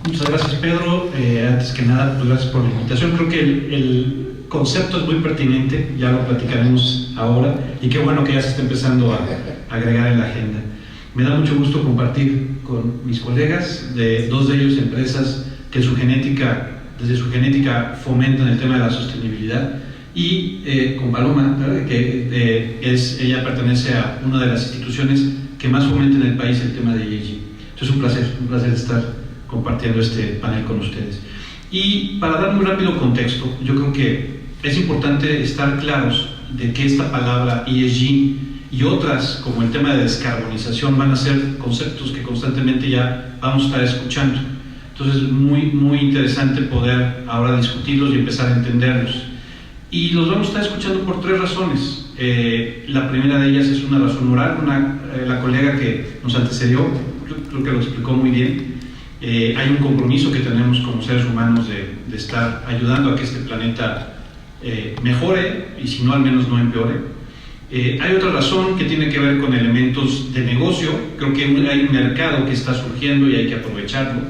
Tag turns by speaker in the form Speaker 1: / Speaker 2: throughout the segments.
Speaker 1: Muchas gracias, Pedro. Antes que nada, pues gracias por la invitación. Creo que el concepto es muy pertinente, ya lo platicaremos ahora, y qué bueno que ya se está empezando a agregar en la agenda. Me da mucho gusto compartir con mis colegas, dos de ellos empresas que desde su genética fomentan el tema de la sostenibilidad, y con Paloma, que ella pertenece a una de las instituciones que más fomenta en el país el tema de ESG. Entonces, un placer estar compartiendo este panel con ustedes. Y para dar muy rápido contexto, yo creo que es importante estar claros de que esta palabra ESG y otras como el tema de descarbonización van a ser conceptos que constantemente ya vamos a estar escuchando. Entonces, muy interesante poder ahora discutirlos y empezar a entenderlos. Y los vamos a estar escuchando por tres razones. La primera de ellas es una razón moral. La colega que nos antecedió creo que lo explicó muy bien. Hay un compromiso que tenemos como seres humanos de estar ayudando a que este planeta mejore, y si no, al menos no empeore. Hay otra razón que tiene que ver con elementos de negocio. Creo que hay un mercado que está surgiendo y hay que aprovecharlo,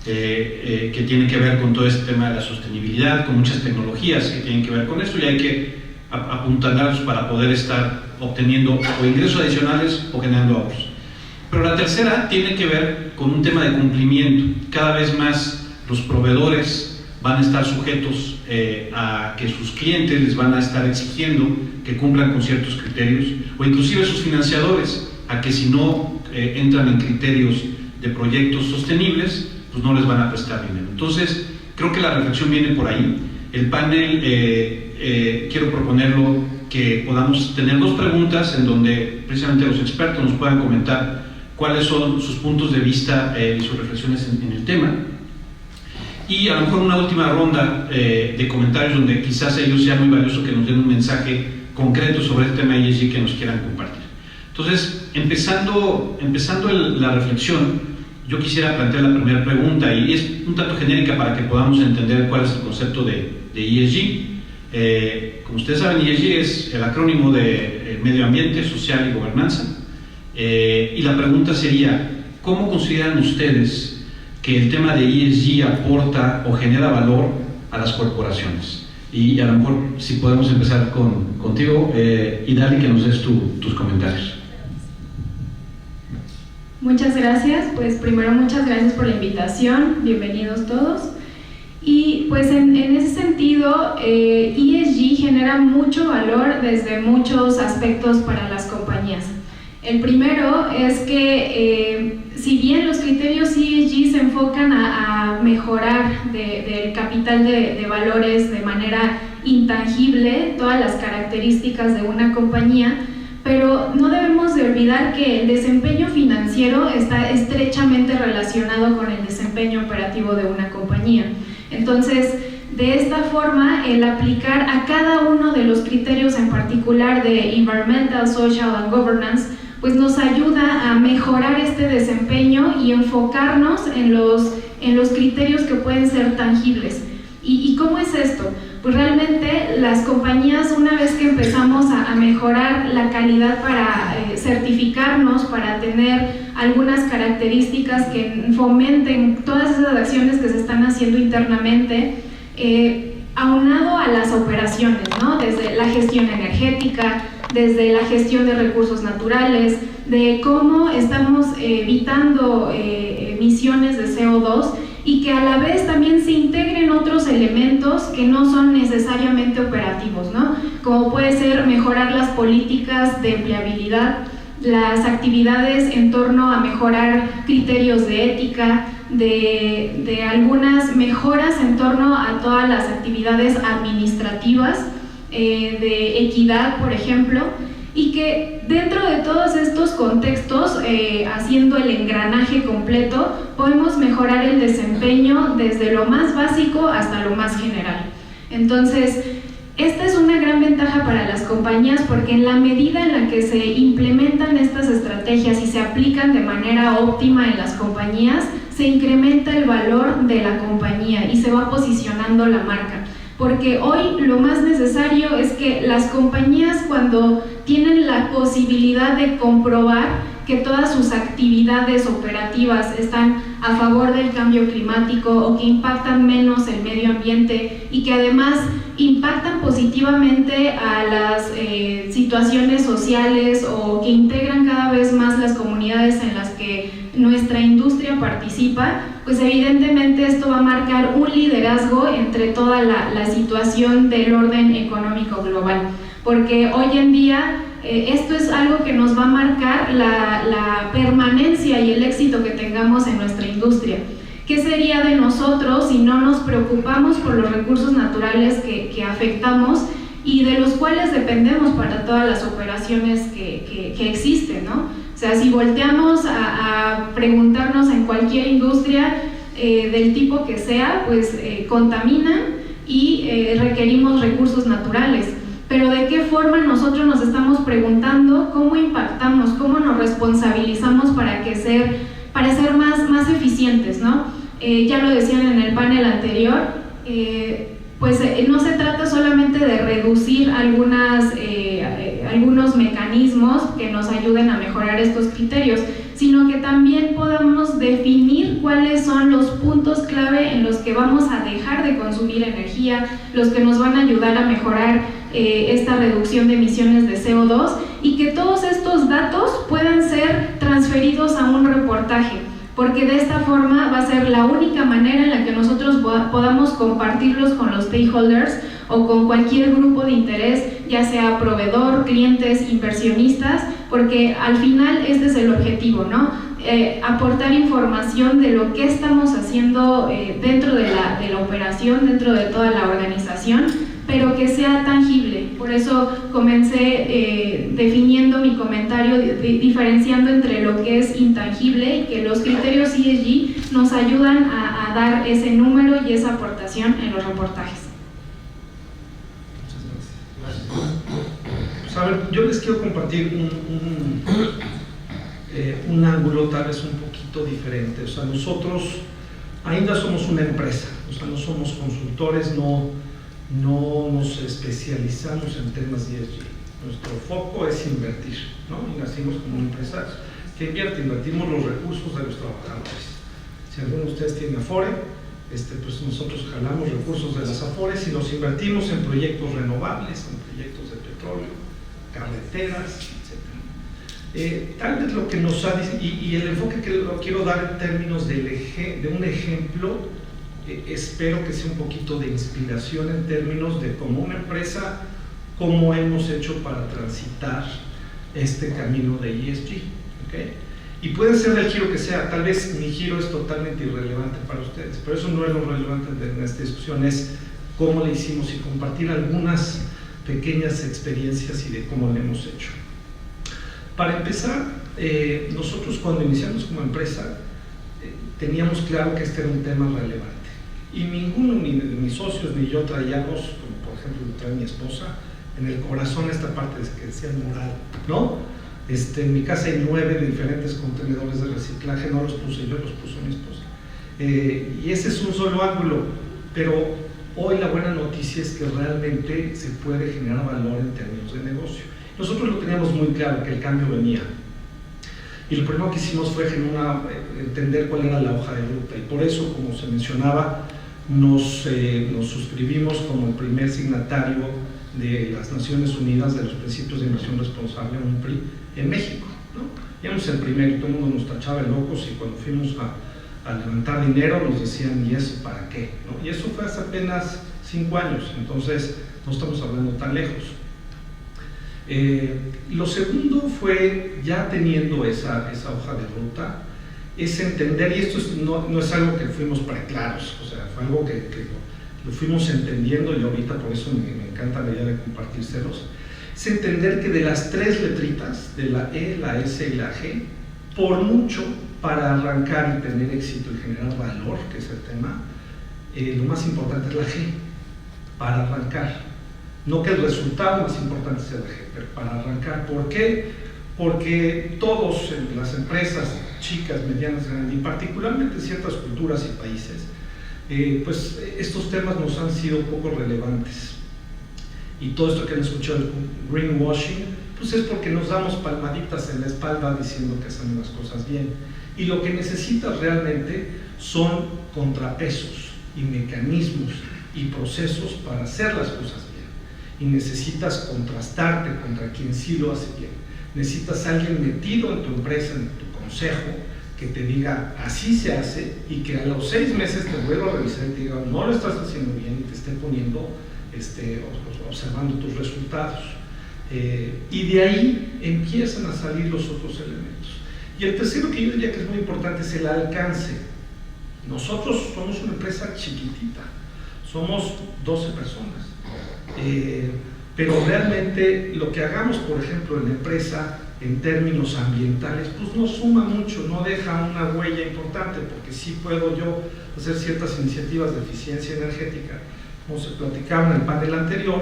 Speaker 1: que tiene que ver con todo este tema de la sostenibilidad, con muchas tecnologías que tienen que ver con esto, y hay que apuntalarlos para poder estar obteniendo o ingresos adicionales o generando ahorros. Pero la tercera tiene que ver con un tema de cumplimiento. Cada vez más los proveedores van a estar sujetos a que sus clientes les van a estar exigiendo que cumplan con ciertos criterios, o inclusive sus financiadores, a que si no entran en criterios de proyectos sostenibles, pues no les van a prestar dinero. Entonces, creo que la reflexión viene por ahí. El panel, quiero proponerlo que podamos tener dos preguntas en donde precisamente los expertos nos puedan comentar cuáles son sus puntos de vista y sus reflexiones en el tema, y a lo mejor una última ronda de comentarios donde quizás ellos sea muy valioso que nos den un mensaje concreto sobre el tema ESG que nos quieran compartir. Entonces, empezando la reflexión, yo quisiera plantear la primera pregunta, y es un tanto genérica para que podamos entender cuál es el concepto de ESG. Como ustedes saben, ESG es el acrónimo de Medio Ambiente, Social y Gobernanza. Y la pregunta sería, ¿cómo consideran ustedes que el tema de ESG aporta o genera valor a las corporaciones? Y a lo mejor si podemos empezar contigo, Idali, que nos des tus comentarios.
Speaker 2: Muchas gracias. Pues primero, muchas gracias por la invitación, bienvenidos todos. Y pues en ese sentido, ESG genera mucho valor desde muchos aspectos para las compañías. El primero es que si bien los criterios ESG se enfocan a mejorar del capital de valores de manera intangible todas las características de una compañía, pero no debemos de olvidar que el desempeño financiero está estrechamente relacionado con el desempeño operativo de una compañía. Entonces, de esta forma, el aplicar a cada uno de los criterios en particular de Environmental, Social and Governance, pues nos ayuda a mejorar este desempeño y enfocarnos en los criterios que pueden ser tangibles. ¿Y cómo es esto? Pues realmente las compañías, una vez que empezamos a mejorar la calidad para certificarnos, para tener algunas características que fomenten todas esas acciones que se están haciendo internamente, aunado a las operaciones, ¿no? Desde la gestión energética, desde la gestión de recursos naturales, de cómo estamos evitando emisiones de CO2, y que a la vez también se integren otros elementos que no son necesariamente operativos, ¿no? Como puede ser mejorar las políticas de empleabilidad, las actividades en torno a mejorar criterios de ética, de algunas mejoras en torno a todas las actividades administrativas, de equidad, por ejemplo, y que dentro de todos estos contextos, haciendo el engranaje completo, podemos mejorar el desempeño desde lo más básico hasta lo más general. Entonces, esta es una gran ventaja para las compañías, porque en la medida en la que se implementan estas estrategias y se aplican de manera óptima en las compañías, se incrementa el valor de la compañía y se va posicionando la marca. Porque hoy lo más necesario es que las compañías, cuando tienen la posibilidad de comprobar que todas sus actividades operativas están a favor del cambio climático o que impactan menos el medio ambiente y que además impactan positivamente a las situaciones sociales o que integran cada vez más las comunidades en las que nuestra industria participa, pues evidentemente esto va a marcar un liderazgo entre toda la situación del orden económico global, porque hoy en día esto es algo que nos va a marcar la permanencia y el éxito que tengamos en nuestra industria. ¿Qué sería de nosotros si no nos preocupamos por los recursos naturales que afectamos y de los cuales dependemos para todas las operaciones que existen, ¿no? O sea, si volteamos a preguntarnos en cualquier industria del tipo que sea, pues contaminan y requerimos recursos naturales. Pero ¿de qué forma nosotros nos estamos preguntando cómo impactamos, cómo nos responsabilizamos para ser más eficientes, ¿no? Ya lo decían en el panel anterior, pues no se trata solamente de reducir algunos mecanismos que nos ayuden a mejorar estos criterios, sino que también podamos definir cuáles son los puntos clave en los que vamos a dejar de consumir energía, los que nos van a ayudar a mejorar esta reducción de emisiones de CO2 y que todos estos datos puedan ser transferidos a un reportaje, porque de esta forma va a ser la única manera en la que nosotros podamos compartirlos con los stakeholders o con cualquier grupo de interés, ya sea proveedor, clientes, inversionistas, porque al final este es el objetivo, ¿no? Aportar información de lo que estamos haciendo dentro de la operación, dentro de toda la organización, pero que sea tangible. Por eso comencé definiendo mi comentario, diferenciando entre lo que es intangible y que los criterios ESG nos ayudan a dar ese número y esa aportación en los reportajes.
Speaker 3: Pues a ver, yo les quiero compartir un ángulo tal vez un poquito diferente. O sea, nosotros ainda somos una empresa, o sea, no somos consultores, no nos especializamos en temas de ESG. Nuestro foco es invertir, ¿no? Y nacimos como una empresa que invertimos los recursos de los trabajadores. Si alguno de ustedes tiene Afore, pues nosotros jalamos recursos de las Afores y nos invertimos en proyectos renovables, en proyectos de petróleo, carreteras, etc. Tal vez lo que nos ha y el enfoque que lo quiero dar en términos de un ejemplo, espero que sea un poquito de inspiración en términos de como una empresa, cómo hemos hecho para transitar este camino de ESG, ¿okay? Y puede ser del giro que sea, tal vez mi giro es totalmente irrelevante para ustedes, pero eso no es lo relevante de esta discusión, es cómo le hicimos y compartir algunas pequeñas experiencias y de cómo lo hemos hecho. Para empezar, nosotros cuando iniciamos como empresa teníamos claro que este era un tema relevante y ninguno, ni de mis socios ni yo traíamos, como por ejemplo lo trae mi esposa, en el corazón esta parte que decía moral, ¿no? En mi casa hay 9 diferentes contenedores de reciclaje, no los puse yo, los puso mi esposa. Y ese es un solo ángulo, pero hoy la buena noticia es que realmente se puede generar valor en términos de negocio. Nosotros lo teníamos muy claro, que el cambio venía. Y lo primero que hicimos fue entender cuál era la hoja de ruta. Y por eso, como se mencionaba, nos suscribimos como el primer signatario de las Naciones Unidas de los Principios de Inversión Responsable, UNPRI, en México, ¿no? Éramos el primero, todo el mundo nos tachaba de locos y cuando fuimos a levantar dinero nos decían, ¿y eso para qué? ¿No? Y eso fue hace apenas 5 años, entonces no estamos hablando tan lejos. Lo segundo fue, ya teniendo esa hoja de ruta, es entender, y esto no es algo que fuimos preclaros, o sea, fue algo que lo fuimos entendiendo y ahorita por eso me encanta la idea de compartírselos, es entender que de las 3 letritas, de la E, la S y la G, por mucho para arrancar y tener éxito y generar valor, que es el tema, lo más importante es la G, para arrancar. No que el resultado más importante sea la G, pero para arrancar. ¿Por qué? Porque todos, las empresas chicas, medianas, grandes, y particularmente ciertas culturas y países, pues estos temas nos han sido poco relevantes. Y todo esto que han escuchado, el greenwashing, pues es porque nos damos palmaditas en la espalda diciendo que hacemos las cosas bien. Y lo que necesitas realmente son contrapesos y mecanismos y procesos para hacer las cosas bien. Y necesitas contrastarte contra quien sí lo hace bien. Necesitas a alguien metido en tu empresa, en tu consejo, que te diga así se hace, y que a los 6 meses te vuelva a revisar y te diga no lo estás haciendo bien, y te esté poniendo, observando tus resultados. Y de ahí empiezan a salir los otros elementos. Y el tercero que yo diría que es muy importante es el alcance. Nosotros somos una empresa chiquitita, somos 12 personas, pero realmente lo que hagamos, por ejemplo, en la empresa en términos ambientales, pues no suma mucho, no deja una huella importante, porque sí puedo yo hacer ciertas iniciativas de eficiencia energética, como se platicaba en el panel anterior,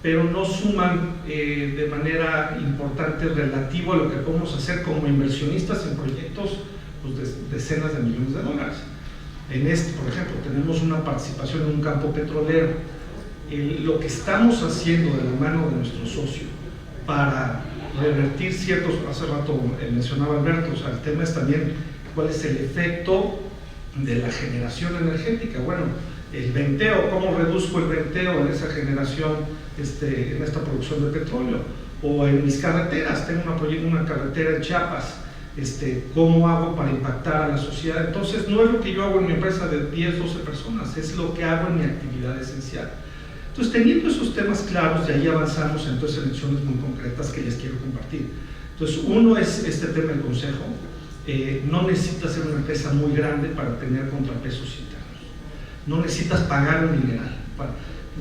Speaker 3: pero no suman de manera importante relativo a lo que podemos hacer como inversionistas en proyectos pues, de decenas de millones de dólares. En este, por ejemplo, tenemos una participación en un campo petrolero. Lo que estamos haciendo de la mano de nuestro socio para revertir ciertos, hace rato mencionaba Alberto, o sea, el tema es también cuál es el efecto de la generación energética. Bueno, el venteo, cómo reduzco el venteo en esa generación, en esta producción de petróleo, o en mis carreteras, tengo una carretera en Chiapas, cómo hago para impactar a la sociedad. Entonces no es lo que yo hago en mi empresa de 10, 12 personas, es lo que hago en mi actividad esencial. Entonces, teniendo esos temas claros, de ahí avanzamos entonces en acciones muy concretas que les quiero compartir. Entonces, uno es este tema del consejo. No necesitas ser una empresa muy grande para tener contrapesos internos. No necesitas pagar un dineral.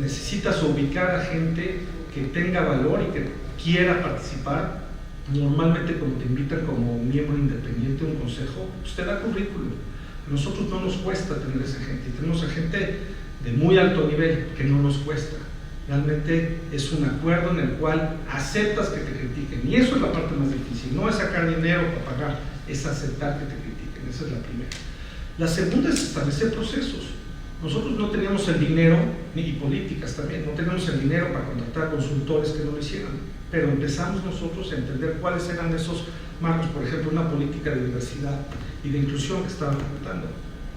Speaker 3: Necesitas ubicar a gente que tenga valor y que quiera participar. Normalmente cuando te invitan como miembro independiente de un consejo, pues te da currículum. A nosotros no nos cuesta tener esa gente. Tenemos a gente de muy alto nivel que no nos cuesta. Realmente es un acuerdo en el cual aceptas que te critiquen, y eso es la parte más difícil. No es sacar dinero para pagar, es aceptar que te critiquen. Esa es la primera. La segunda es establecer procesos. Nosotros no teníamos el dinero, y políticas también, no teníamos el dinero para contratar consultores que no lo hicieran, pero empezamos nosotros a entender cuáles eran esos marcos. Por ejemplo, una política de diversidad y de inclusión que estaban implementando.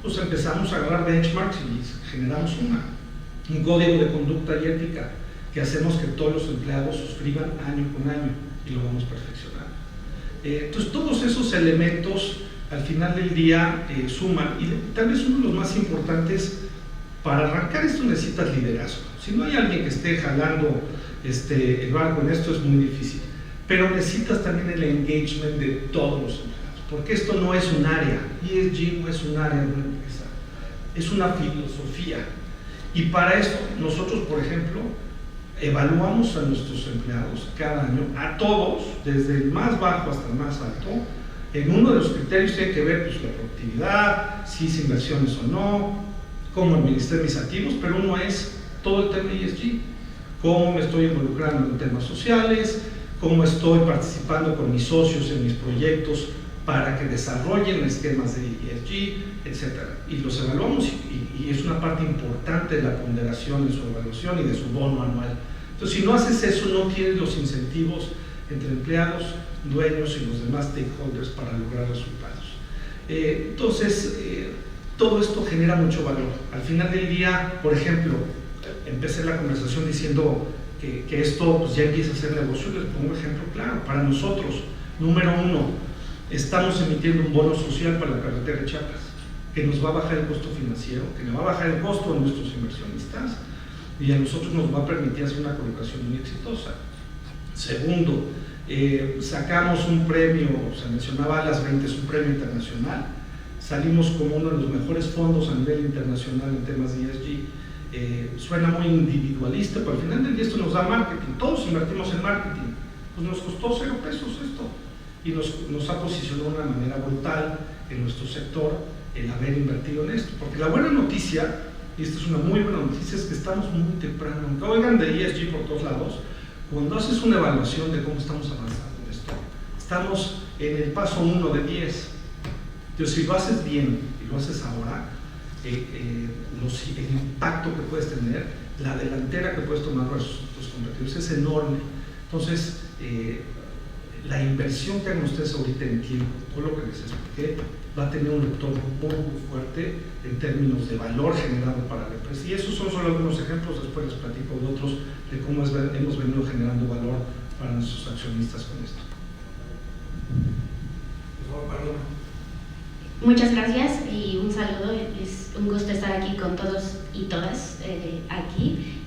Speaker 3: Pues empezamos a agarrar benchmarks y generamos un código de conducta y ética que hacemos que todos los empleados suscriban año con año, y lo vamos perfeccionando. Entonces todos esos elementos al final del día suman, y tal vez uno de los más importantes. Para arrancar esto necesitas liderazgo. Si no hay alguien que esté jalando el barco en esto, es muy difícil, pero necesitas también el engagement de todos los empleados, porque esto no es un área, ESG no es un área de una empresa, es una filosofía. Y para eso nosotros, por ejemplo, evaluamos a nuestros empleados cada año, a todos, desde el más bajo hasta el más alto. En uno de los criterios tiene que ver pues, la productividad, si hice inversiones o no, cómo administré mis activos, pero uno es todo el tema de ESG, cómo me estoy involucrando en temas sociales, cómo estoy participando con mis socios en mis proyectos para que desarrollen esquemas de ESG, etc. Y los evaluamos, y es una parte importante de la ponderación de su evaluación y de su bono anual. Entonces, si no haces eso, no tienes los incentivos entre empleados, dueños y los demás stakeholders para lograr resultados. Todo esto genera mucho valor. Al final del día, por ejemplo, empecé la conversación diciendo que esto pues, ya empieza a ser negocio. Les pongo un ejemplo claro. Para nosotros, número 1, estamos emitiendo un bono social para la carretera de Chiapas, que nos va a bajar el costo financiero, que le va a bajar el costo a nuestros inversionistas, y a nosotros nos va a permitir hacer una colocación muy exitosa. Segundo, sacamos un premio, se mencionaba a las 20, es un premio internacional. Salimos como uno de los mejores fondos a nivel internacional en temas de ESG. Suena muy individualista, pero al final del día esto nos da marketing. Todos invertimos en marketing. Pues nos costó 0 pesos esto, y nos ha posicionado de una manera brutal en nuestro sector el haber invertido en esto. Porque la buena noticia, y esta es una muy buena noticia, es que estamos muy temprano. Aunque oigan de ESG por todos lados, cuando haces una evaluación de cómo estamos avanzando en esto, estamos en el paso 1 de 10. Entonces, si lo haces bien y lo haces ahora, el impacto que puedes tener, la delantera que puedes tomar versus tus competidores es enorme. Entonces, la inversión que hagan ustedes ahorita en tiempo, todo lo que les expliqué, va a tener un retorno muy, muy fuerte en términos de valor generado para la empresa. Y esos son solo algunos ejemplos, después les platico de otros, de cómo hemos venido generando valor para nuestros accionistas con esto. Por favor, Paloma.
Speaker 4: Muchas gracias y un saludo, es un gusto estar aquí con todos y todas aquí.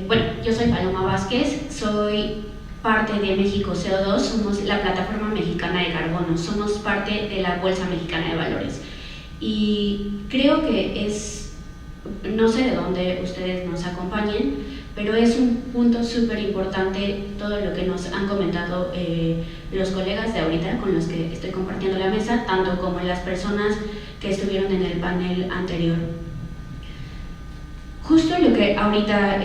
Speaker 4: Bueno, yo soy Paloma Vázquez, soy parte de México CO2, somos la plataforma mexicana de carbono, somos parte de la Bolsa Mexicana de Valores. Y creo que no sé de dónde ustedes nos acompañen, pero es un punto súper importante todo lo que nos han comentado los colegas de ahorita con los que estoy compartiendo la mesa, tanto como las personas que estuvieron en el panel anterior. Justo lo que ahorita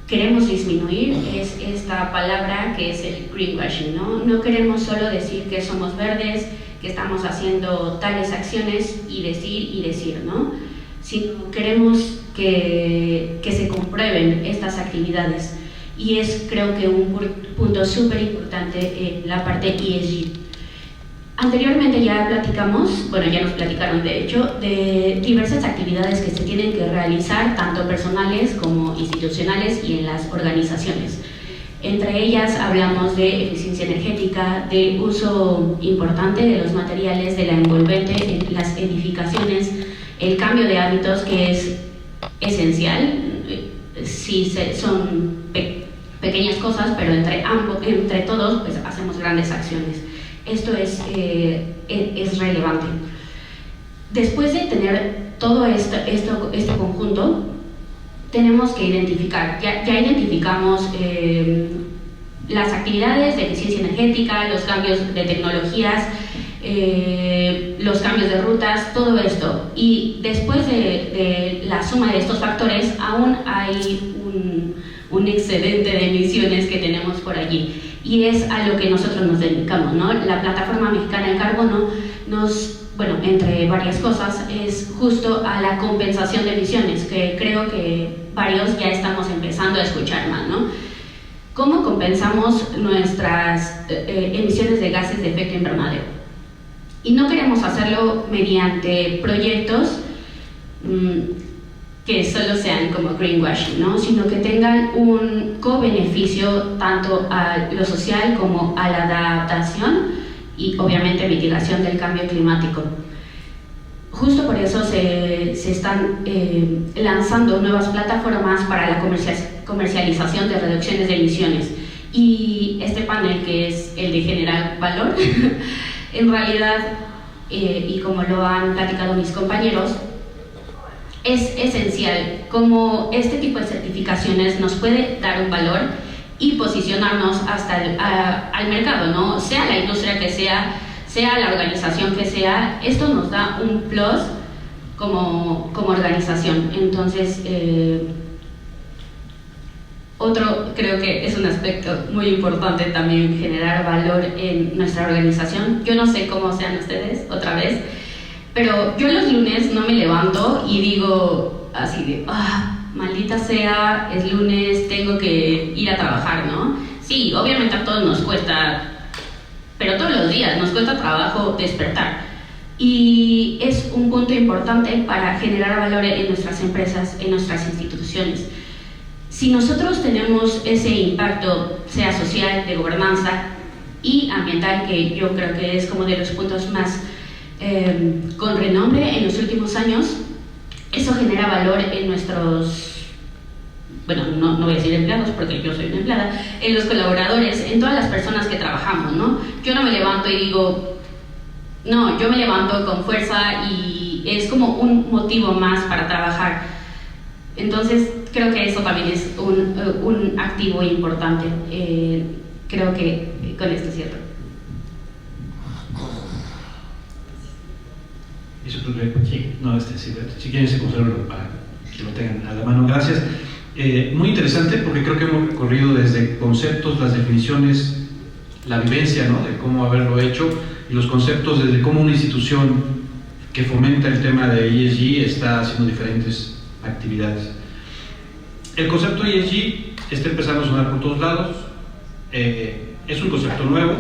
Speaker 4: queremos disminuir es esta palabra que es el greenwashing, ¿no? No queremos solo decir que somos verdes, que estamos haciendo tales acciones y decir, ¿no? Sino queremos que se comprueben estas actividades. Y es, creo que, un punto súper importante la parte ESG. Anteriormente ya platicamos, bueno, ya nos platicaron de hecho, de diversas actividades que se tienen que realizar, tanto personales como institucionales y en las organizaciones. Entre ellas hablamos de eficiencia energética, del uso importante de los materiales, de la envolvente en las edificaciones, el cambio de hábitos que es esencial, si son pequeñas cosas, pero entre todos pues hacemos grandes acciones. Esto es relevante. Después de tener todo este conjunto, tenemos que identificar, ya identificamos las actividades de eficiencia energética, los cambios de tecnologías, los cambios de rutas, todo esto. Y después de la suma de estos factores, aún hay un excedente de emisiones que tenemos por allí. Y es a lo que nosotros nos dedicamos, ¿no? La Plataforma Mexicana de Carbono bueno, entre varias cosas, es justo a la compensación de emisiones, que creo que varios ya estamos empezando a escuchar más, ¿no? ¿Cómo compensamos nuestras emisiones de gases de efecto invernadero? Y no queremos hacerlo mediante proyectos que solo sean como greenwashing, ¿no? Sino que tengan un co-beneficio tanto a lo social como a la adaptación y obviamente mitigación del cambio climático. Justo por eso se están lanzando nuevas plataformas para la comercialización de reducciones de emisiones. Y este panel, que es el de generar valor, en realidad, y como lo han platicado mis compañeros, es esencial como este tipo de certificaciones nos puede dar un valor y posicionarnos hasta al mercado, ¿no? Sea la industria que sea la organización que sea, esto nos da un plus como organización. Entonces, otro creo que es un aspecto muy importante también, generar valor en nuestra organización. Yo no sé cómo sean ustedes, otra vez, pero yo los lunes no me levanto y digo así de, maldita sea, es lunes, tengo que ir a trabajar, ¿no? Sí, obviamente a todos nos cuesta, pero todos los días nos cuesta trabajo despertar. Y es un punto importante para generar valor en nuestras empresas, en nuestras instituciones. Si nosotros tenemos ese impacto, sea social, de gobernanza y ambiental, que yo creo que es como de los puntos más con renombre en los últimos años, eso genera valor en nuestros, bueno, no voy a decir empleados porque yo soy una empleada, en los colaboradores, en todas las personas que trabajamos, ¿no? Yo no me levanto y digo, no, yo me levanto con fuerza y es como un motivo más para trabajar. Entonces, creo que eso también es un activo importante. Creo que con esto cierro.
Speaker 1: Sí, no, si quieren se conservan para que lo tengan a la mano. Gracias. Muy interesante porque creo que hemos recorrido desde conceptos, las definiciones, la vivencia, ¿no?, de cómo haberlo hecho, y los conceptos desde cómo una institución que fomenta el tema de ESG está haciendo diferentes actividades. El concepto ESG está empezando a sonar por todos lados. es un concepto nuevo.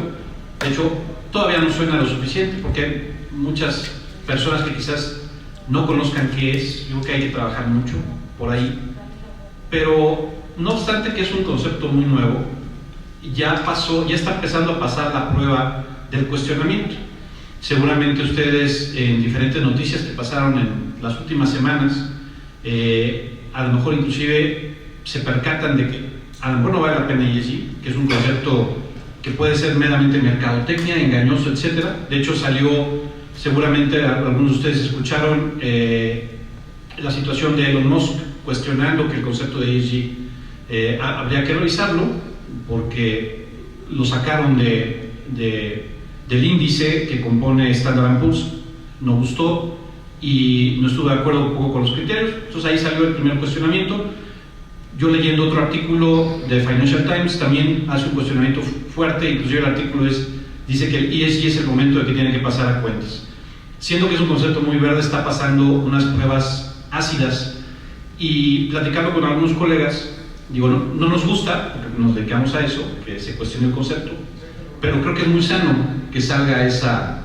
Speaker 1: De hecho, todavía no suena lo suficiente porque hay muchas personas que quizás no conozcan qué es. Yo creo que hay que trabajar mucho por ahí. Pero no obstante que es un concepto muy nuevo, ya está empezando a pasar la prueba del cuestionamiento. Seguramente ustedes en diferentes noticias que pasaron en las últimas semanas, a lo mejor inclusive se percatan de que a lo mejor no vale la pena ESG, que es un concepto que puede ser meramente mercadotecnia, engañoso, etc. De hecho salió, seguramente algunos de ustedes escucharon la situación de Elon Musk cuestionando que el concepto de ESG habría que revisarlo porque lo sacaron del índice que compone Standard & Poor's, no gustó y no estuvo de acuerdo un poco con los criterios. Entonces ahí salió el primer cuestionamiento. Yo leyendo otro artículo de Financial Times también hace un cuestionamiento fuerte, inclusive el artículo dice que el ESG es el momento de que tiene que pasar a cuentas. Siendo que es un concepto muy verde, está pasando unas pruebas ácidas y platicando con algunos colegas, digo, no nos gusta, porque nos dedicamos a eso, que se cuestione el concepto, pero creo que es muy sano que salga esa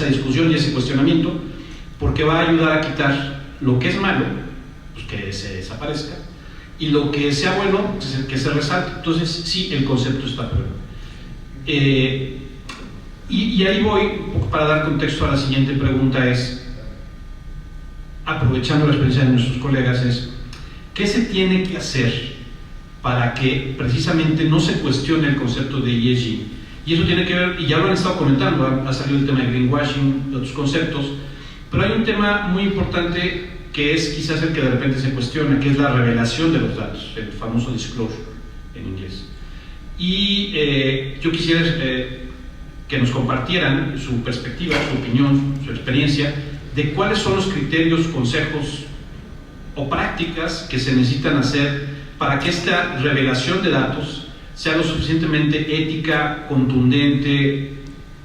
Speaker 1: discusión y ese cuestionamiento, porque va a ayudar a quitar lo que es malo, pues que se desaparezca, y lo que sea bueno, pues que se resalte. Entonces, sí, el concepto está a prueba. Y ahí voy, un poco para dar contexto a la siguiente pregunta, aprovechando la experiencia de nuestros colegas, ¿qué se tiene que hacer para que precisamente no se cuestione el concepto de ESG? Y eso tiene que ver, y ya lo han estado comentando, ha salido el tema de greenwashing, de otros conceptos, pero hay un tema muy importante que es quizás el que de repente se cuestiona, que es la revelación de los datos, el famoso disclosure en inglés. Y yo quisiera que nos compartieran su perspectiva, su opinión, su experiencia, de cuáles son los criterios, consejos o prácticas que se necesitan hacer para que esta revelación de datos sea lo suficientemente ética, contundente,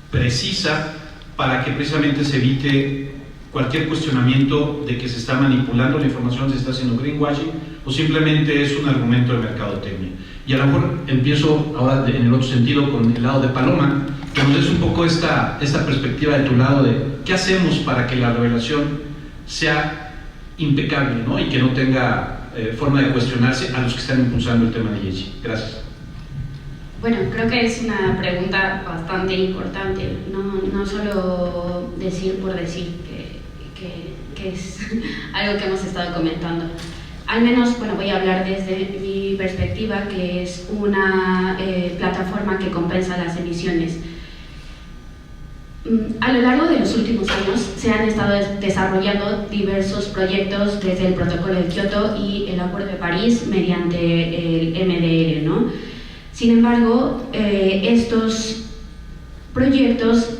Speaker 1: precisa, para que precisamente se evite cualquier cuestionamiento de que se está manipulando la información, se está haciendo greenwashing, o simplemente es un argumento de mercadotecnia. Y a lo mejor empiezo ahora en el otro sentido con el lado de Paloma, que nos des un poco esta perspectiva de tu lado de qué hacemos para que la revelación sea impecable, ¿no? Y que no tenga forma de cuestionarse a los que están impulsando el tema de ESG. Gracias.
Speaker 4: Bueno, creo que es una pregunta bastante importante, no solo decir por decir que es algo que hemos estado comentando. Al menos, bueno, voy a hablar desde mi perspectiva, que es una plataforma que compensa las emisiones. A lo largo de los últimos años se han estado desarrollando diversos proyectos desde el Protocolo de Kioto y el Acuerdo de París mediante el MDR, ¿no? Sin embargo, estos proyectos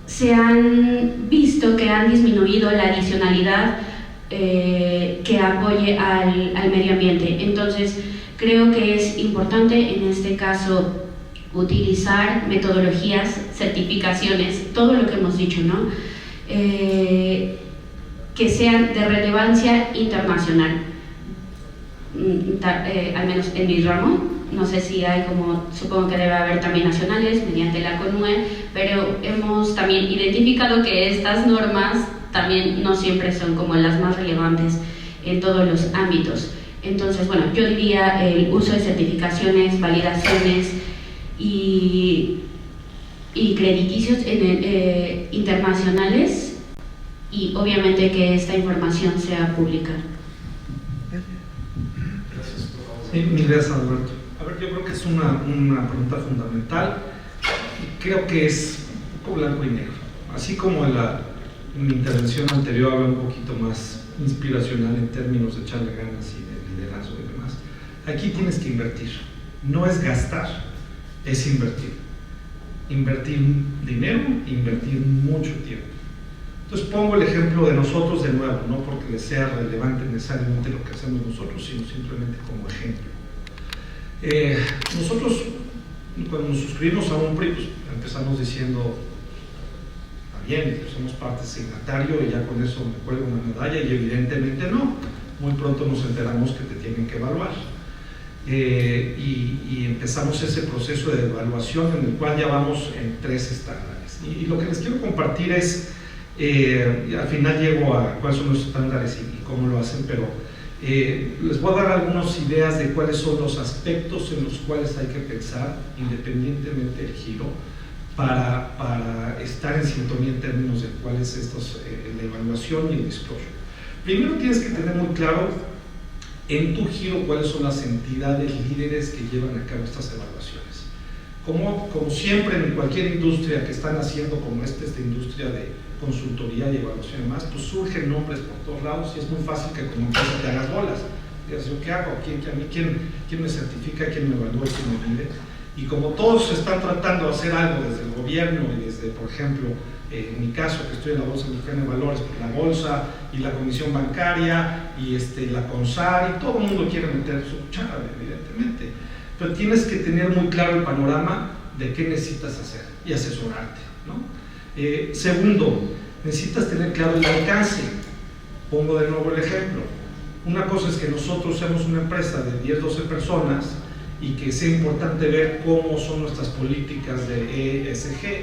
Speaker 4: se han visto que han disminuido la adicionalidad que apoye al medio ambiente. Entonces, creo que es importante en este caso utilizar metodologías, certificaciones, todo lo que hemos dicho, ¿no? Que sean de relevancia internacional, al menos en mi ramo. No sé si hay supongo que debe haber también nacionales mediante la CONUE, pero hemos también identificado que estas normas también no siempre son como las más relevantes en todos los ámbitos. Entonces, bueno, yo diría el uso de certificaciones, validaciones y crediticios internacionales, y obviamente que esta información sea pública.
Speaker 3: Sí, mil gracias, Alberto. A ver, yo creo que es una pregunta fundamental y creo que es un poco blanco y negro. Así como en mi intervención anterior habla un poquito más inspiracional en términos de echarle ganas y de liderazgo y demás, aquí tienes que invertir. No es gastar, es invertir. Invertir dinero, invertir mucho tiempo. Entonces pongo el ejemplo de nosotros de nuevo, no porque les sea relevante necesariamente lo que hacemos nosotros, sino simplemente como ejemplo. Nosotros, cuando nos suscribimos a un PRI, pues empezamos diciendo, está bien, somos parte signatario y ya con eso me cuelgo una medalla, y evidentemente no. Muy pronto nos enteramos que te tienen que evaluar. y empezamos ese proceso de evaluación en el cual ya vamos en 3 estándares. Y lo que les quiero compartir es, al final llego a cuáles son los estándares y cómo lo hacen, pero les voy a dar algunas ideas de cuáles son los aspectos en los cuales hay que pensar, independientemente del giro, para estar en sintonía en términos de cuál es la evaluación y el disclosure. Primero tienes que tener muy claro en tu giro cuáles son las entidades líderes que llevan a cabo estas evaluaciones. Como siempre en cualquier industria que están haciendo como esta industria de consultoría y evaluación y más, pues surgen nombres por todos lados y es muy fácil que como empresa te hagas bolas. Digas, ¿yo qué hago? ¿Quién me certifica? ¿Quién me evalúa? ¿Quién me mide? Y como todos están tratando de hacer algo desde el gobierno y desde, por ejemplo, en mi caso, que estoy en la Bolsa Mexicana de Valores, pues la Bolsa y la Comisión Bancaria y la CONSAR, y todo el mundo quiere meter su cuchara, evidentemente. Pero tienes que tener muy claro el panorama de qué necesitas hacer y asesorarte, ¿no? Segundo, necesitas tener claro el alcance. Pongo de nuevo el ejemplo. Una cosa es que nosotros seamos una empresa de 10, 12 personas y que sea importante ver cómo son nuestras políticas de ESG,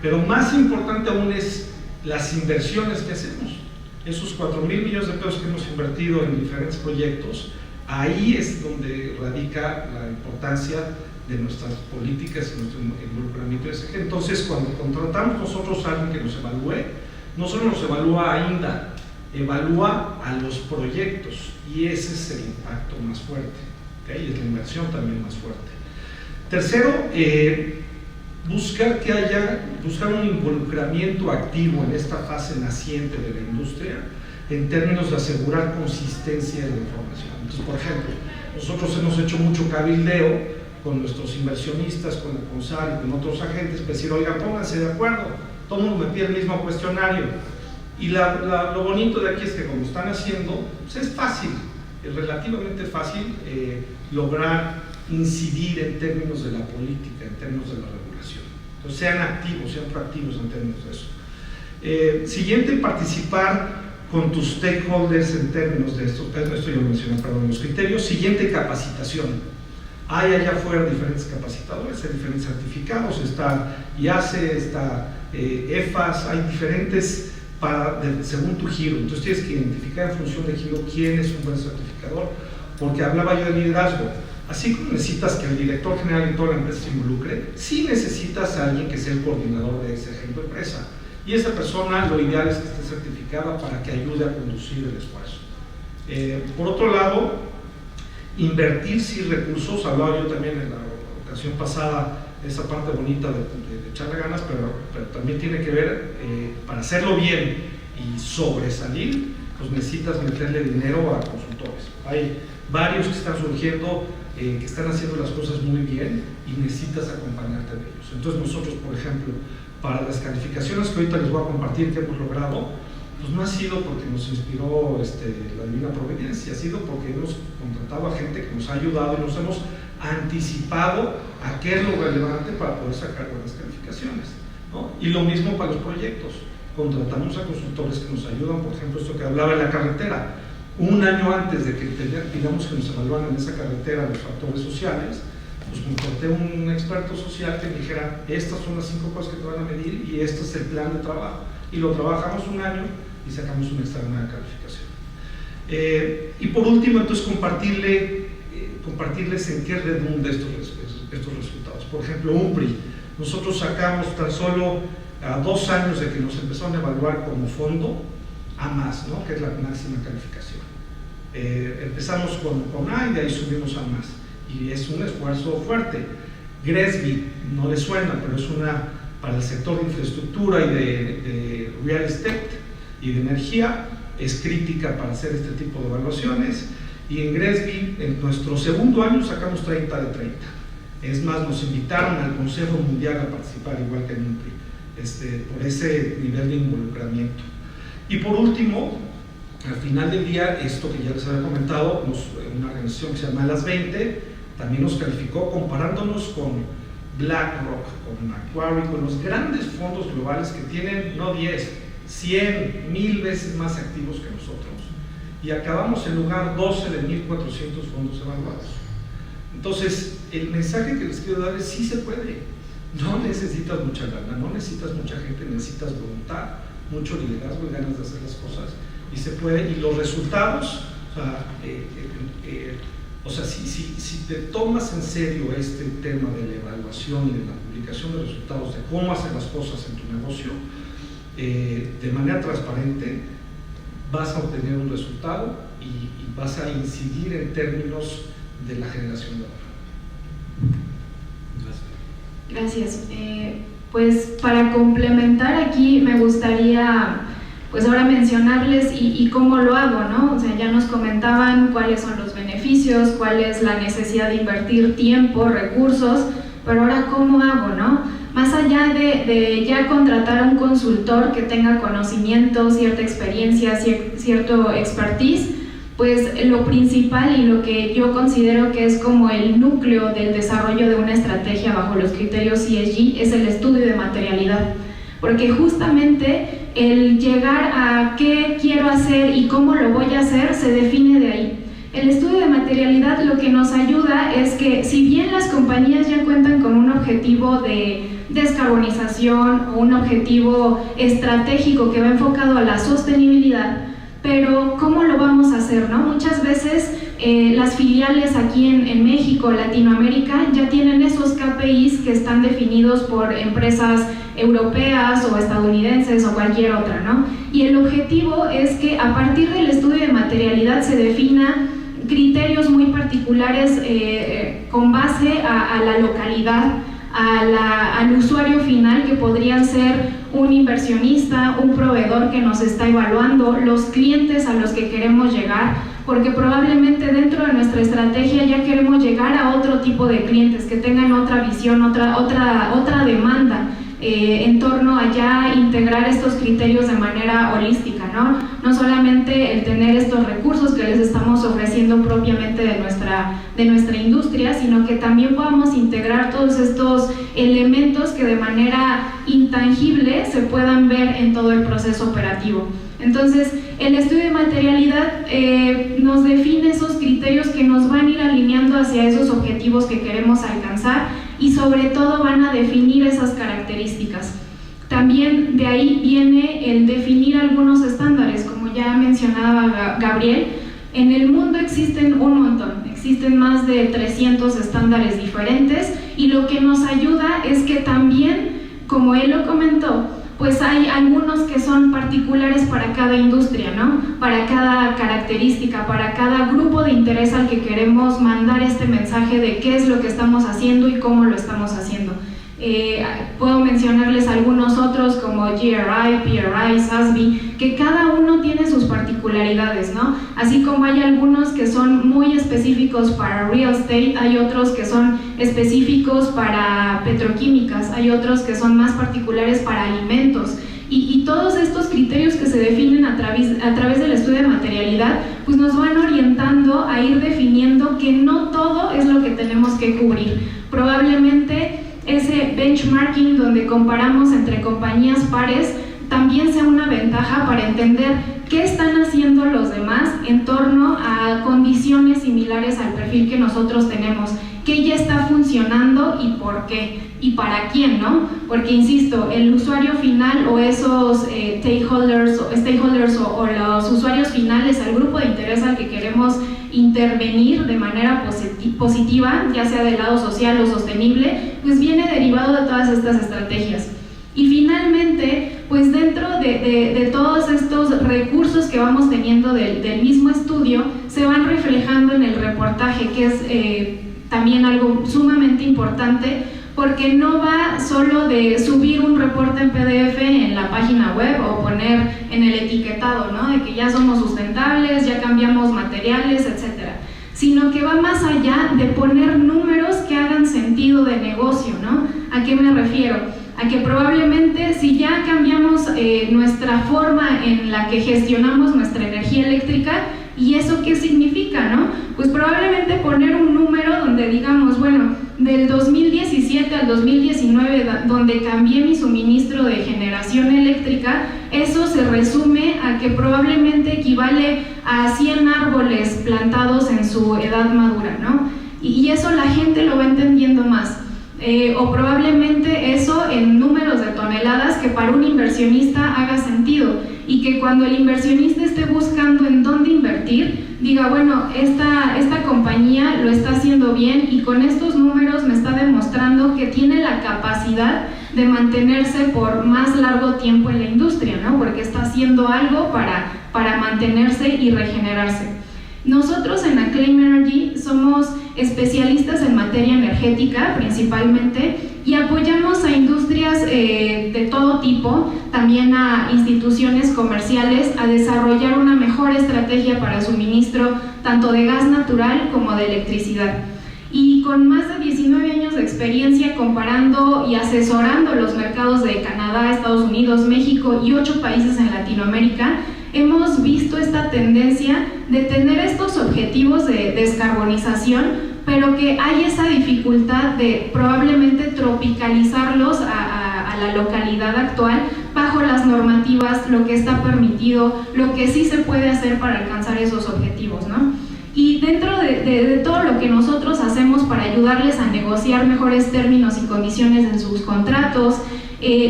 Speaker 3: pero más importante aún es las inversiones que hacemos. Esos 4,000 millones de pesos que hemos invertido en diferentes proyectos, ahí es donde radica la importancia de nuestras políticas y nuestro involucramiento de ESG. Entonces, cuando contratamos nosotros a alguien que nos evalúe, no solo nos evalúa a INDA, evalúa a los proyectos, y ese es el impacto más fuerte, ¿okay? Y es la inversión también más fuerte. Tercero, buscar un involucramiento activo en esta fase naciente de la industria en términos de asegurar consistencia de la información. Entonces, por ejemplo, nosotros hemos hecho mucho cabildeo con nuestros inversionistas, con la CONSAR y con otros agentes, pues decir, oigan, pónganse de acuerdo, todo el mundo me pide el mismo cuestionario. Y lo bonito de aquí es que como están haciendo, pues es fácil, es relativamente fácil lograr incidir en términos de la política, en términos de la regulación. Entonces sean activos, sean proactivos en términos de eso. Siguiente, participar con tus stakeholders en términos de esto ya lo mencioné, perdón, los criterios. Siguiente, capacitación. Hay allá afuera diferentes capacitadores, hay diferentes certificados, está IACE, está EFAS, hay diferentes según tu giro. Entonces tienes que identificar en función de giro quién es un buen certificador, porque hablaba yo de liderazgo. Así como necesitas que el director general y toda la empresa se involucre, sí necesitas a alguien que sea el coordinador de ese ejemplo de empresa. Y esa persona, lo ideal es que esté certificada para que ayude a conducir el esfuerzo. Por otro lado, invertir sí recursos. Hablaba yo también en la ocasión pasada de esa parte bonita de echarle ganas, pero también tiene que ver, para hacerlo bien y sobresalir, pues necesitas meterle dinero a consultores. Hay varios que están surgiendo, que están haciendo las cosas muy bien y necesitas acompañarte de ellos. Entonces nosotros, por ejemplo, para las calificaciones que ahorita les voy a compartir que hemos logrado, pues no ha sido porque nos inspiró la divina providencia, ha sido porque hemos contratado a gente que nos ha ayudado y nos hemos anticipado a qué es lo relevante para poder sacar buenas calificaciones, ¿no? Y lo mismo para los proyectos. Contratamos a consultores que nos ayudan, por ejemplo, esto que hablaba de la carretera. Un año antes de que pidamos que nos evaluaran en esa carretera los factores sociales, pues contraté un experto social que me dijera, estas son las 5 cosas que te van a medir y este es el plan de trabajo. Y lo trabajamos un año y sacamos una extraordinaria calificación. Y por último, entonces, compartirles en qué redunda estos resultados. Por ejemplo, UMPRI, nosotros sacamos tan solo a 2 años de que nos empezaron a evaluar como fondo A+, ¿no? Que es la máxima calificación. Empezamos con A y de ahí subimos a más, y es un esfuerzo fuerte. GRESB no le suena, pero es una para el sector de infraestructura y de real estate y de energía, es crítica para hacer este tipo de evaluaciones. Y en GRESB, en nuestro segundo año, sacamos 30 de 30. Es más, nos invitaron al Consejo Mundial a participar, igual que en UMPRI, por ese nivel de involucramiento. Y por último, al final del día, esto que ya les había comentado, una organización que se llama Las 20, también nos calificó comparándonos con BlackRock, con Macquarie, con los grandes fondos globales que tienen no 10, 100, 1000 veces más activos que nosotros. Y acabamos en lugar 12 de 1400 fondos evaluados. Entonces, el mensaje que les quiero dar es: sí se puede. No necesitas mucha gana, no necesitas mucha gente, necesitas voluntad, mucho liderazgo y ganas de hacer las cosas, y se puede. Y los resultados, o sea, si te tomas en serio este tema de la evaluación y de la publicación de resultados, de cómo hacer las cosas en tu negocio, de manera transparente, vas a obtener un resultado y vas a incidir en términos de la generación de valor.
Speaker 2: Gracias. Pues para complementar aquí me gustaría pues ahora mencionarles y cómo lo hago, ¿no? O sea, ya nos comentaban cuáles son los beneficios, cuál es la necesidad de invertir tiempo, recursos, pero ahora cómo hago, ¿no? Más allá de ya contratar a un consultor que tenga conocimiento, cierta experiencia, cierto expertise, pues lo principal y lo que yo considero que es como el núcleo del desarrollo de una estrategia bajo los criterios ESG es el estudio de materialidad, porque justamente el llegar a qué quiero hacer y cómo lo voy a hacer se define de ahí. El estudio de materialidad lo que nos ayuda es que, si bien las compañías ya cuentan con un objetivo de descarbonización o un objetivo estratégico que va enfocado a la sostenibilidad, pero ¿cómo lo vamos a hacer, no? Muchas veces las filiales aquí en México, Latinoamérica, ya tienen esos KPIs que están definidos por empresas europeas o estadounidenses o cualquier otra, ¿no? Y el objetivo es que a partir del estudio de materialidad se defina criterios muy particulares con base a la localidad, al usuario final, que podrían ser un inversionista, un proveedor que nos está evaluando, los clientes a los que queremos llegar, porque probablemente dentro de nuestra estrategia ya queremos llegar a otro tipo de clientes que tengan otra visión, otra demanda en torno a ya integrar estos criterios de manera holística, ¿no? No solamente el tener estos recursos que les estamos ofreciendo propiamente de nuestra industria, sino que también podamos integrar todos estos elementos que de manera intangible se puedan ver en todo el proceso operativo. Entonces, el estudio de materialidad nos define esos criterios que nos van a ir alineando hacia esos objetivos que queremos alcanzar, y sobre todo van a definir esas características. También de ahí viene el definir algunos estándares, como ya mencionaba Gabriel. En el mundo existen un montón, existen más de 300 estándares diferentes, y lo que nos ayuda es que también, como él lo comentó, pues hay algunos que son particulares para cada industria, ¿no? Para cada característica, para cada grupo de interés al que queremos mandar este mensaje de qué es lo que estamos haciendo y cómo lo estamos haciendo. Puedo mencionarles algunos otros como GRI, PRI, SASB, que cada uno tiene sus particularidades, ¿no? Así como hay algunos que son muy específicos para real estate, hay otros que son específicos para petroquímicas, hay otros que son más particulares para alimentos. Y todos estos criterios que se definen a través del estudio de materialidad, pues nos van orientando a ir definiendo que no todo es lo que tenemos que cubrir. Probablemente ese benchmarking donde comparamos entre compañías pares también sea una ventaja para entender qué están haciendo los demás en torno a condiciones similares al perfil que nosotros tenemos, qué ya está funcionando y por qué y para quién, ¿no? Porque insisto, el usuario final o esos stakeholders o los usuarios finales, el grupo de interés al que queremos intervenir de manera positiva, ya sea del lado social o sostenible, pues viene derivado de todas estas estrategias. Y finalmente, pues dentro de todos estos recursos que vamos teniendo del mismo estudio, se van reflejando en el reportaje, que es también algo sumamente importante, porque no va solo de subir un reporte en PDF en la página web o poner en el etiquetado, ¿no? De que ya somos sustentables, ya cambiamos materiales, etcétera, sino que va más allá de poner números que hagan sentido de negocio, ¿no? ¿A qué me refiero? A que probablemente si ya cambiamos nuestra forma en la que gestionamos nuestra energía eléctrica, ¿y eso qué significa, no? Pues probablemente poner un número donde digamos, bueno, del 2017 al 2019, donde cambié mi suministro de generación eléctrica, eso se resume a que probablemente equivale a 100 árboles plantados en su edad madura, ¿no? y eso la gente lo va entendiendo más. O probablemente eso en números de toneladas que para un inversionista haga sentido, y que cuando el inversionista esté buscando en dónde invertir, diga, bueno, esta compañía lo está haciendo bien y con estos números me está demostrando que tiene la capacidad de mantenerse por más largo tiempo en la industria, ¿no? Porque está haciendo algo para mantenerse y regenerarse. Nosotros en Acclaim Energy somos especialistas en materia energética principalmente y apoyamos a industrias de todo tipo, también a instituciones comerciales, a desarrollar una mejor estrategia para suministro tanto de gas natural como de electricidad. Y con más de 19 años de experiencia comparando y asesorando los mercados de Canadá, Estados Unidos, México y 8 países en Latinoamérica, hemos visto esta tendencia de tener estos objetivos de descarbonización, pero que hay esa dificultad de probablemente tropicalizarlos a la localidad actual bajo las normativas, lo que está permitido, lo que sí se puede hacer para alcanzar esos objetivos, ¿no? Y dentro de todo lo que nosotros hacemos para ayudarles a negociar mejores términos y condiciones en sus contratos,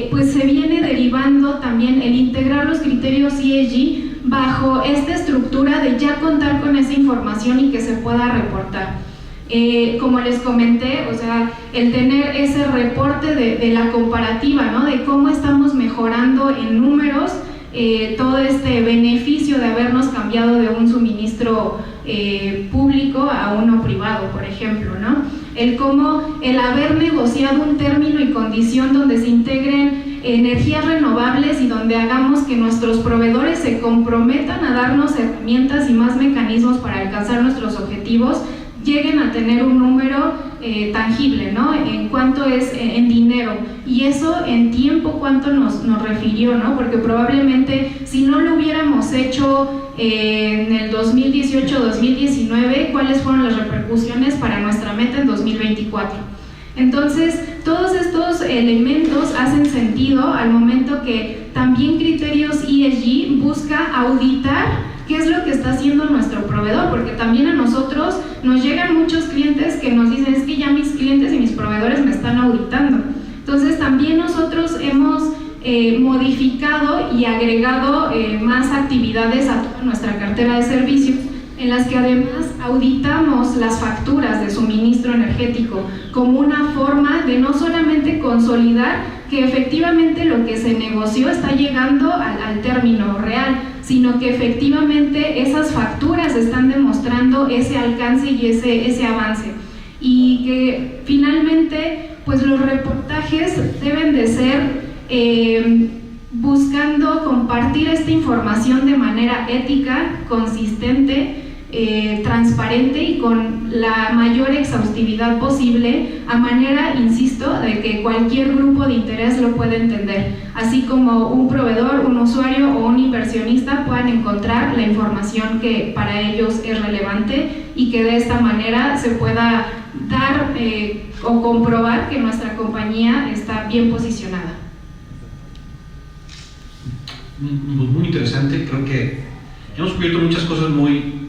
Speaker 2: pues se viene derivando también el integrar los criterios ESG bajo esta estructura de ya contar con esa información y que se pueda reportar. Como les comenté, o sea, el tener ese reporte de la comparativa, ¿no? De cómo estamos mejorando en números todo este beneficio de habernos cambiado de un suministro público a uno privado, por ejemplo, ¿no? El haber negociado un término y condición donde se integren energías renovables y donde hagamos que nuestros proveedores se comprometan a darnos herramientas y más mecanismos para alcanzar nuestros objetivos, lleguen a tener un número tangible, ¿no? En cuánto es en dinero, y eso en tiempo cuánto nos refirió, ¿no? Porque probablemente si no lo hubiéramos hecho en el 2018-2019, ¿cuáles fueron las repercusiones para nuestra meta en 2024? Entonces, todos estos elementos hacen sentido al momento que también Criterios ESG busca auditar qué es lo que está haciendo nuestro proveedor, porque también a nosotros nos llegan muchos clientes que nos dicen, es que ya mis clientes y mis proveedores me están auditando. Entonces también nosotros hemos modificado y agregado más actividades a toda nuestra cartera de servicios, en las que además auditamos las facturas de suministro energético como una forma de no solamente consolidar que efectivamente lo que se negoció está llegando al término real, sino que efectivamente esas facturas están demostrando ese alcance y ese avance. Y que finalmente pues los reportajes deben de ser buscando compartir esta información de manera ética, consistente, transparente y con la mayor exhaustividad posible, a manera, insisto, de que cualquier grupo de interés lo pueda entender, así como un proveedor, un usuario o un inversionista puedan encontrar la información que para ellos es relevante, y que de esta manera se pueda dar o comprobar que nuestra compañía está bien posicionada.
Speaker 1: Muy interesante, creo que hemos cubierto muchas cosas muy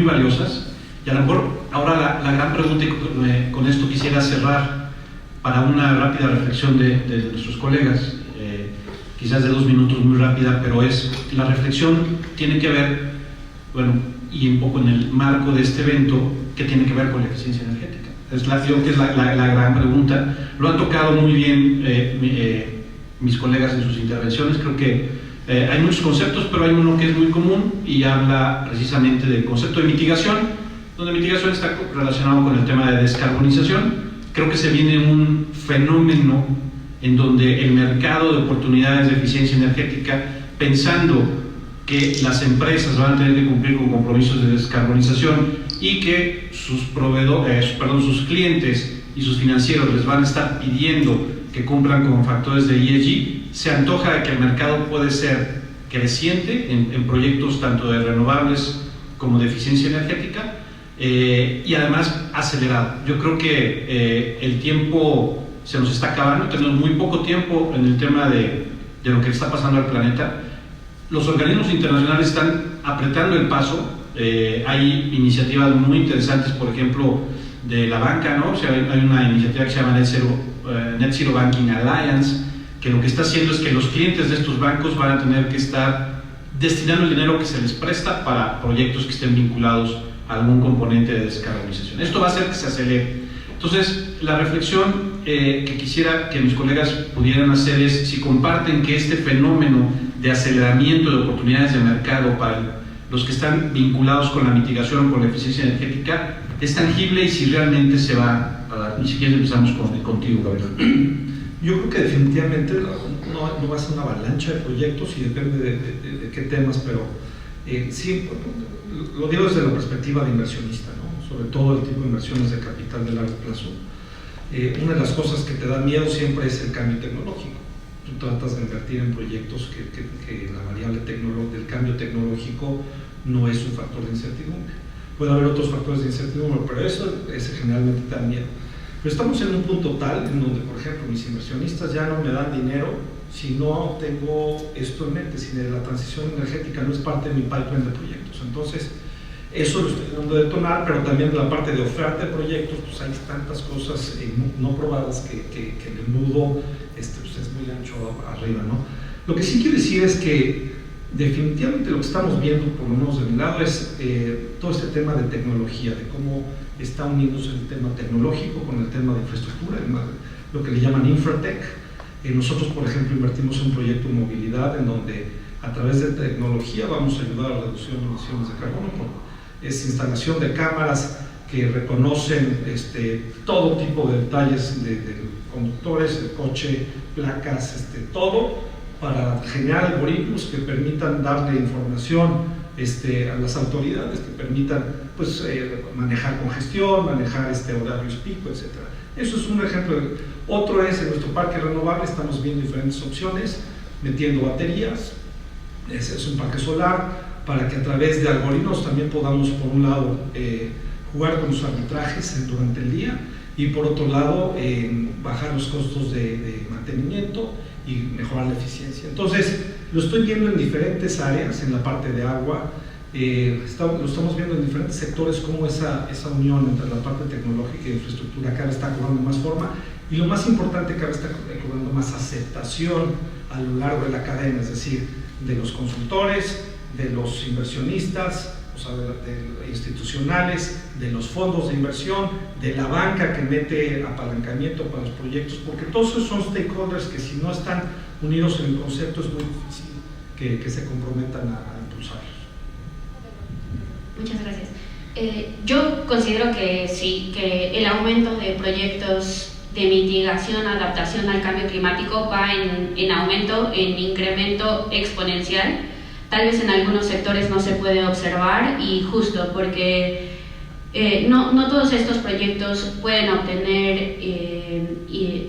Speaker 1: valiosas, y a lo mejor ahora la gran pregunta, y con esto quisiera cerrar para una rápida reflexión de nuestros colegas, quizás de 2 minutos, muy rápida, pero la reflexión tiene que ver, bueno, y un poco en el marco de este evento, que tiene que ver con la eficiencia energética. Creo que es la gran pregunta. Lo han tocado muy bien mis colegas en sus intervenciones. Creo que hay muchos conceptos, pero hay uno que es muy común y habla precisamente del concepto de mitigación, donde mitigación está relacionado con el tema de descarbonización. Creo que se viene un fenómeno en donde el mercado de oportunidades de eficiencia energética, pensando que las empresas van a tener que cumplir con compromisos de descarbonización y que sus clientes y sus financieros les van a estar pidiendo que cumplan con factores de ESG, se antoja de que el mercado puede ser creciente en proyectos tanto de renovables como de eficiencia energética, y además acelerado. Yo creo que el tiempo se nos está acabando, tenemos muy poco tiempo en el tema de lo que está pasando al planeta. Los organismos internacionales están apretando el paso, hay iniciativas muy interesantes, por ejemplo, de la banca, ¿no? O sea, hay una iniciativa que se llama Net Zero Banking Alliance, que lo que está haciendo es que los clientes de estos bancos van a tener que estar destinando el dinero que se les presta para proyectos que estén vinculados a algún componente de descarbonización. Esto va a hacer que se acelere. Entonces, la reflexión que quisiera que mis colegas pudieran hacer es si comparten que este fenómeno de aceleramiento de oportunidades de mercado para los que están vinculados con la mitigación o con la eficiencia energética es tangible y si realmente se va a dar. Y si quieres empezamos contigo, Gabriel.
Speaker 3: Yo creo que definitivamente no va a ser una avalancha de proyectos y depende de qué temas, pero sí, lo digo desde la perspectiva de inversionista, ¿no? Sobre todo el tipo de inversiones de capital de largo plazo. Una de las cosas que te da miedo siempre es el cambio tecnológico. Tú tratas de invertir en proyectos que la variable del cambio tecnológico no es un factor de incertidumbre. Puede haber otros factores de incertidumbre, pero ese generalmente te da miedo. Pero estamos en un punto tal en donde, por ejemplo, mis inversionistas ya no me dan dinero si no tengo esto en mente, si la transición energética no es parte de mi pipeline de proyectos. Entonces, eso lo estoy dando de detonar, pero también de la parte de oferta de proyectos, pues hay tantas cosas no probadas que el embudo pues es muy ancho arriba, ¿no? Lo que sí quiero decir es que definitivamente lo que estamos viendo, por lo menos de mi lado, es todo este tema de tecnología, de cómo está uniéndose el tema tecnológico con el tema de infraestructura, lo que le llaman infratech. Nosotros, por ejemplo, invertimos en un proyecto de movilidad en donde a través de tecnología vamos a ayudar a la reducción de emisiones de carbono. Es instalación de cámaras que reconocen todo tipo de detalles de conductores, de coche, placas, todo, para generar algoritmos que permitan darle información a las autoridades, que permitan pues, manejar congestión, manejar horarios pico, etc. Eso es un ejemplo. Otro es en nuestro parque renovable, estamos viendo diferentes opciones, metiendo baterías, es un parque solar, para que a través de algoritmos también podamos, por un lado, jugar con los arbitrajes durante el día y por otro lado, bajar los costos de mantenimiento y mejorar la eficiencia. Entonces, lo estoy viendo en diferentes áreas, en la parte de agua, lo estamos viendo en diferentes sectores, cómo esa unión entre la parte tecnológica y infraestructura cada vez está cobrando más forma y lo más importante, cada vez está cobrando más aceptación a lo largo de la cadena, es decir, de los consultores, de los inversionistas, o sea, de institucionales, de los fondos de inversión, de la banca que mete apalancamiento para los proyectos, porque todos esos son stakeholders que si no están unidos en el concepto es muy difícil que se comprometan a impulsarlos.
Speaker 4: Muchas gracias. Yo considero que sí, que el aumento de proyectos de mitigación, adaptación al cambio climático va en aumento, en incremento exponencial. Tal vez en algunos sectores no se puede observar y justo porque no todos estos proyectos pueden obtener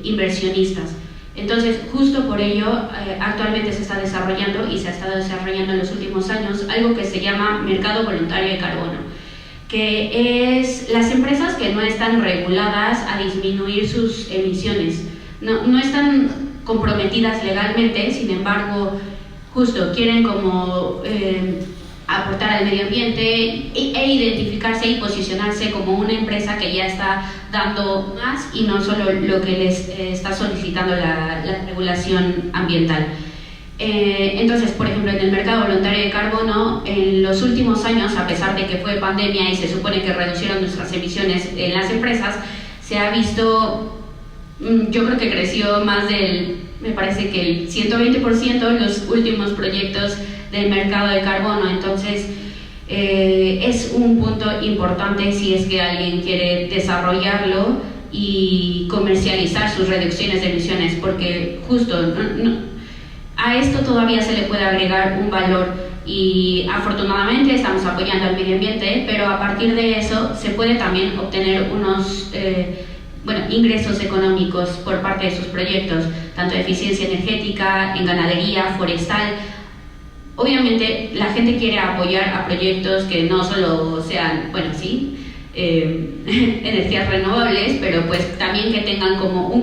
Speaker 4: inversionistas. Entonces, justo por ello, actualmente se está desarrollando y se ha estado desarrollando en los últimos años algo que se llama mercado voluntario de carbono, que es las empresas que no están reguladas a disminuir sus emisiones, no están comprometidas legalmente, sin embargo, justo quieren como aportar al medio ambiente e identificarse y posicionarse como una empresa que ya está dando más y no solo lo que les está solicitando la regulación ambiental. Entonces, por ejemplo, en el mercado voluntario de carbono, en los últimos años, a pesar de que fue pandemia y se supone que reducieron nuestras emisiones en las empresas, se ha visto, yo creo que creció más me parece que el 120% en los últimos proyectos del mercado de carbono. Entonces, es un punto importante si es que alguien quiere desarrollarlo y comercializar sus reducciones de emisiones, porque justo a esto todavía se le puede agregar un valor y afortunadamente estamos apoyando al medio ambiente, pero a partir de eso se puede también obtener unos ingresos económicos por parte de sus proyectos, tanto de eficiencia energética, en ganadería, forestal. Obviamente la gente quiere apoyar a proyectos que no solo sean, energías renovables, pero pues también que tengan como un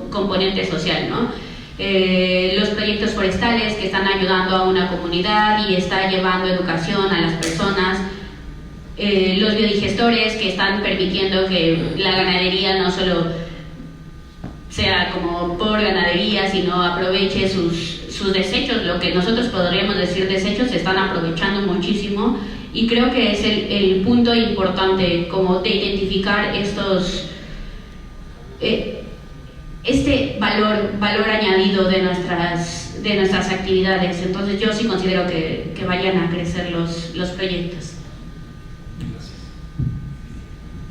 Speaker 4: componente social, ¿no? Los proyectos forestales que están ayudando a una comunidad y está llevando educación a las personas. los biodigestores que están permitiendo que la ganadería no solo sea como por ganadería, sino aproveche sus desechos, lo que nosotros podríamos decir desechos, se están aprovechando muchísimo, y creo que es el punto importante como de identificar este valor añadido de nuestras actividades. Entonces yo sí considero que vayan a crecer los proyectos.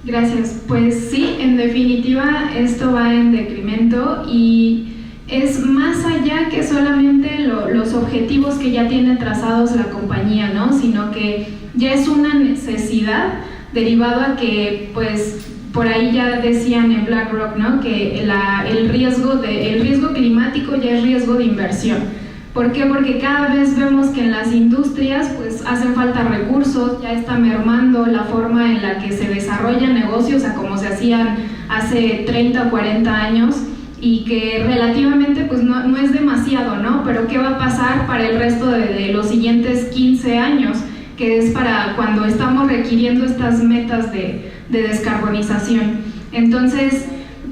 Speaker 2: Gracias. Pues sí, en definitiva esto va en decremento y es más allá que solamente los objetivos que ya tiene trazados la compañía, ¿no? Sino que ya es una necesidad derivado a que, pues, por ahí ya decían en BlackRock, ¿no? Que el riesgo climático ya es riesgo de inversión. ¿Por qué? Porque cada vez vemos que en las industrias pues hacen falta recursos, ya está mermando la forma en la que se desarrollan negocios a como se hacían hace 30 o 40 años, y que relativamente pues no es demasiado, ¿no? Pero ¿qué va a pasar para el resto de los siguientes 15 años? Que es para cuando estamos requiriendo estas metas de descarbonización. Entonces,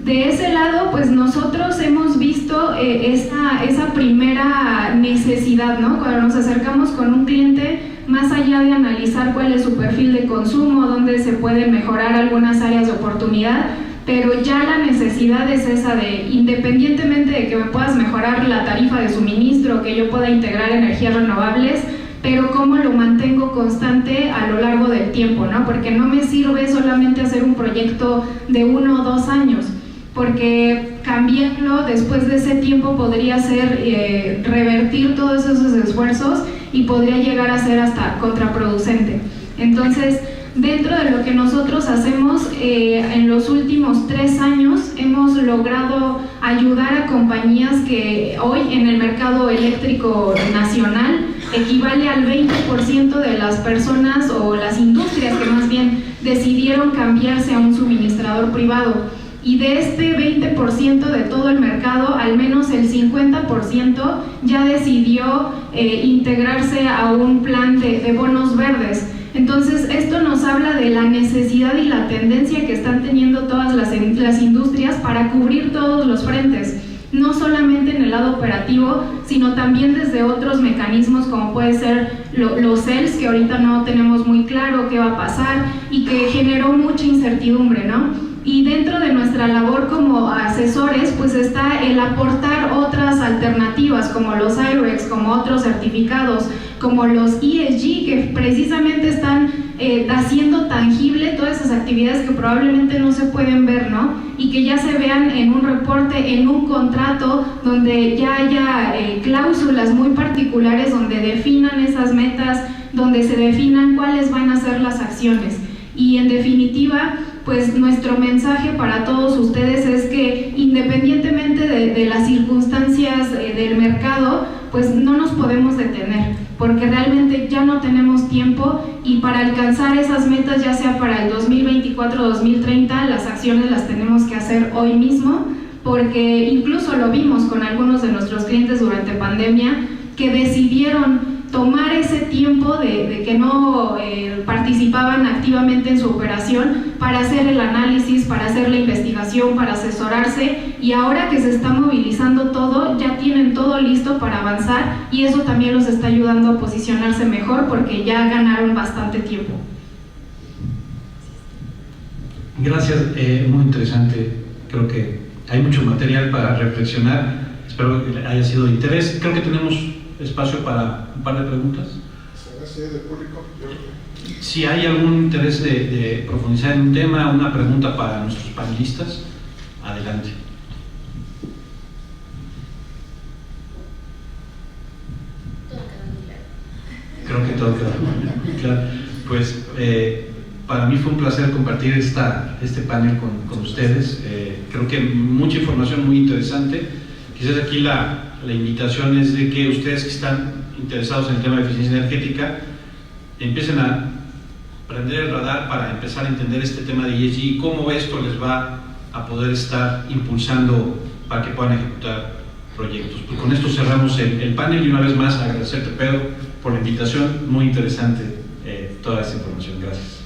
Speaker 2: de ese lado, pues nosotros hemos visto esa primera necesidad, ¿no? Cuando nos acercamos con un cliente, más allá de analizar cuál es su perfil de consumo, dónde se pueden mejorar algunas áreas de oportunidad, pero ya la necesidad es esa de, independientemente de que me puedas mejorar la tarifa de suministro, que yo pueda integrar energías renovables, pero cómo lo mantengo constante a lo largo del tiempo, ¿no? Porque no me sirve solamente hacer un proyecto de 1 o 2 años, porque cambiarlo después de ese tiempo podría ser revertir todos esos esfuerzos y podría llegar a ser hasta contraproducente. Entonces, dentro de lo que nosotros hacemos, en los últimos 3 años hemos logrado ayudar a compañías que hoy en el mercado eléctrico nacional equivale al 20% de las personas o las industrias que más bien decidieron cambiarse a un suministrador privado. Y de este 20% de todo el mercado, al menos el 50% ya decidió integrarse a un plan de bonos verdes. Entonces, esto nos habla de la necesidad y la tendencia que están teniendo todas las industrias para cubrir todos los frentes, no solamente en el lado operativo, sino también desde otros mecanismos como puede ser los CELS, que ahorita no tenemos muy claro qué va a pasar y que generó mucha incertidumbre, ¿no? Y dentro de nuestra labor como asesores, pues está el aportar otras alternativas como los I-RECs, como otros certificados, como los ESG, que precisamente están haciendo tangible todas esas actividades que probablemente no se pueden ver, ¿no? Y que ya se vean en un reporte, en un contrato, donde ya haya cláusulas muy particulares donde definan esas metas, donde se definan cuáles van a ser las acciones. Y en definitiva, pues nuestro mensaje para todos ustedes es que independientemente de las circunstancias del mercado, pues no nos podemos detener, porque realmente ya no tenemos tiempo, y para alcanzar esas metas, ya sea para el 2024 o 2030, las acciones las tenemos que hacer hoy mismo, porque incluso lo vimos con algunos de nuestros clientes durante pandemia, que decidieron tomar ese tiempo de que no participaban activamente en su operación para hacer el análisis, para hacer la investigación, para asesorarse, y ahora que se está movilizando todo, ya tienen todo listo para avanzar, y eso también los está ayudando a posicionarse mejor porque ya ganaron bastante tiempo.
Speaker 1: Gracias, muy interesante. Creo que hay mucho material para reflexionar. Espero que haya sido de interés. Creo que tenemos espacio para un par de preguntas. Si hay algún interés de profundizar en un tema, una pregunta para nuestros panelistas, adelante. Creo que todo quedó muy claro. Pues para mí fue un placer compartir este panel con ustedes. Creo que mucha información muy interesante. Quizás aquí la invitación es de que ustedes que están interesados en el tema de eficiencia energética empiecen a prender el radar para empezar a entender este tema de ESG y cómo esto les va a poder estar impulsando para que puedan ejecutar proyectos. Pues con esto cerramos el panel, y una vez más agradecerte, Pedro, por la invitación. Muy interesante toda esta información. Gracias.